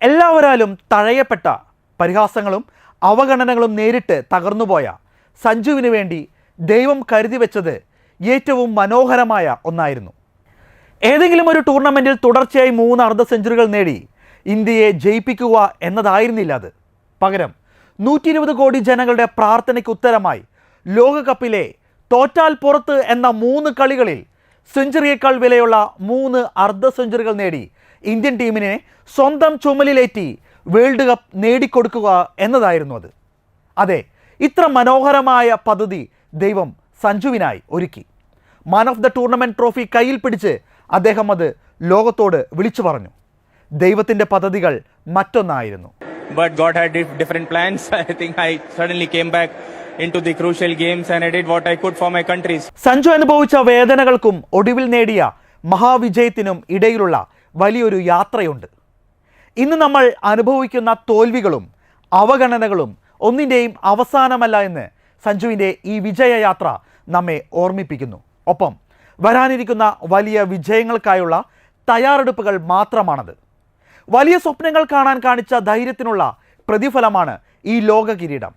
എല്ലാവരാലും തഴയപ്പെട്ട പരിഹാസങ്ങളും അവഗണനകളും നേരിട്ട് തകർന്നുപോയ സഞ്ജുവിന് വേണ്ടി ദൈവം കരുതി വെച്ചത് ഏറ്റവും മനോഹരമായ ഒന്നായിരുന്നു. ഏതെങ്കിലും ഒരു ടൂർണമെൻറ്റിൽ തുടർച്ചയായി 3 അർദ്ധ സെഞ്ചുറികൾ നേടി ഇന്ത്യയെ ജയിപ്പിക്കുക എന്നതായിരുന്നില്ല അത്. പകരം 120 കോടി ജനങ്ങളുടെ പ്രാർത്ഥനയ്ക്ക് ഉത്തരമായി ലോകകപ്പിലെ തോറ്റാൽ പുറത്ത് എന്ന 3 കളികളിൽ സെഞ്ചുറിയേക്കാൾ വിലയുള്ള 3 അർദ്ധ സെഞ്ചുറികൾ നേടി ഇന്ത്യൻ ടീമിനെ സ്വന്തം ചുമലിലേറ്റി വേൾഡ് കപ്പ് നേടിക്കൊടുക്കുക എന്നതായിരുന്നു അത്. അതെ, ഇത്ര മനോഹരമായ പദ്ധതി ദൈവം സഞ്ജുവിനായി ഒരുക്കി. Man of the tournament trophy കയ്യിൽ പിടിച്ച് അദ്ദേഹം അത് ലോകത്തോട് വിളിച്ചു പറഞ്ഞു. ദൈവത്തിൻ്റെ പദ്ധതികൾ മറ്റൊന്നായിരുന്നു. But God had different plans. I think I suddenly came back into the crucial games and I did what I could for my countries. Sanju അനുഭവിച്ച വേദനകൾക്കും ഒടുവിൽ നേടിയ മഹാവിജയത്തിനും ഇടയിലുള്ള വലിയൊരു യാത്രയുണ്ട്. ഇന്ന് നമ്മൾ അനുഭവിക്കുന്ന തോൽവികളും അവഗണനകളും ഒന്നിൻ്റെയും അവസാനമല്ല എന്ന് സഞ്ജുവിൻ്റെ ഈ വിജയയാത്ര നമ്മെ ഓർമ്മിപ്പിക്കുന്നു. ഒപ്പം വരാനിരിക്കുന്ന വലിയ വിജയങ്ങൾക്കായുള്ള തയ്യാറെടുപ്പുകൾ മാത്രമാണത്. വലിയ സ്വപ്നങ്ങൾ കാണാൻ കാണിച്ച ധൈര്യത്തിനുള്ള പ്രതിഫലമാണ് ഈ ലോക കിരീടം.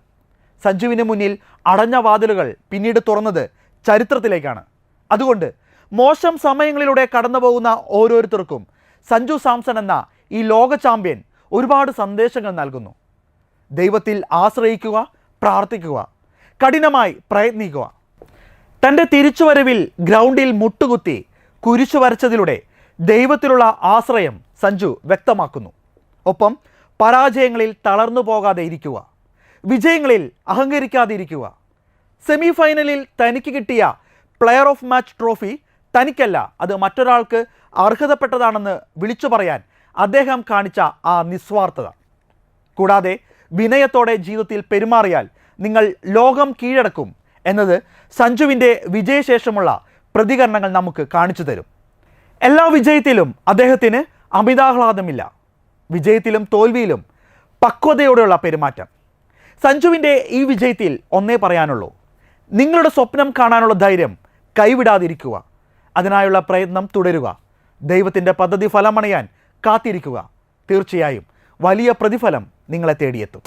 സഞ്ജുവിന് മുന്നിൽ അടഞ്ഞ വാതിലുകൾ പിന്നീട് തുറന്നത് ചരിത്രത്തിലേക്കാണ്. അതുകൊണ്ട് മോശം സമയങ്ങളിലൂടെ കടന്നുപോകുന്ന ഓരോരുത്തർക്കും സഞ്ജു സാംസൺ എന്ന ഈ ലോക ചാമ്പ്യൻ ഒരുപാട് സന്ദേശങ്ങൾ നൽകുന്നു. ദൈവത്തിൽ ആശ്രയിക്കുക, പ്രാർത്ഥിക്കുക, കഠിനമായി പ്രയത്നിക്കുക. തൻ്റെ തിരിച്ചുവരവിൽ ഗ്രൗണ്ടിൽ മുട്ടുകുത്തി കുരിശു വരച്ചതിലൂടെ ദൈവത്തിലുള്ള ആശ്രയം സഞ്ജു വ്യക്തമാക്കുന്നു. ഒപ്പം പരാജയങ്ങളിൽ തളർന്നു പോകാതെ ഇരിക്കുക, വിജയങ്ങളിൽ അഹങ്കരിക്കാതെ ഇരിക്കുക. സെമി ഫൈനലിൽ തനിക്ക് കിട്ടിയ പ്ലെയർ ഓഫ് മാച്ച് ട്രോഫി തനിക്കല്ല, അത് മറ്റൊരാൾക്ക് അർഹതപ്പെട്ടതാണെന്ന് വിളിച്ചു പറയാൻ അദ്ദേഹം കാണിച്ച ആ നിസ്വാർത്ഥത. കൂടാതെ വിനയത്തോടെ ജീവിതത്തിൽ പെരുമാറിയാൽ നിങ്ങൾ ലോകം കീഴടക്കും എന്നത് സഞ്ജുവിൻ്റെ വിജയശേഷമുള്ള പ്രതികരണങ്ങൾ നമുക്ക് കാണിച്ചു തരും. എല്ലാ വിജയത്തിലും അദ്ദേഹത്തിന് അമിതാഹ്ലാദമില്ല. വിജയത്തിലും തോൽവിയിലും പക്വതയോടെയുള്ള പെരുമാറ്റം. സഞ്ജുവിൻ്റെ ഈ വിജയത്തിൽ ഒന്നേ പറയാനുള്ളൂ: നിങ്ങളുടെ സ്വപ്നം കാണാനുള്ള ധൈര്യം കൈവിടാതിരിക്കുക, അതിനായുള്ള പ്രയത്നം തുടരുക, ദൈവത്തിൻ്റെ പദ്ധതി ഫലമണയാൻ കാത്തിരിക്കുക. തീർച്ചയായും വലിയ പ്രതിഫലം നിങ്ങളെ തേടിയെത്തും.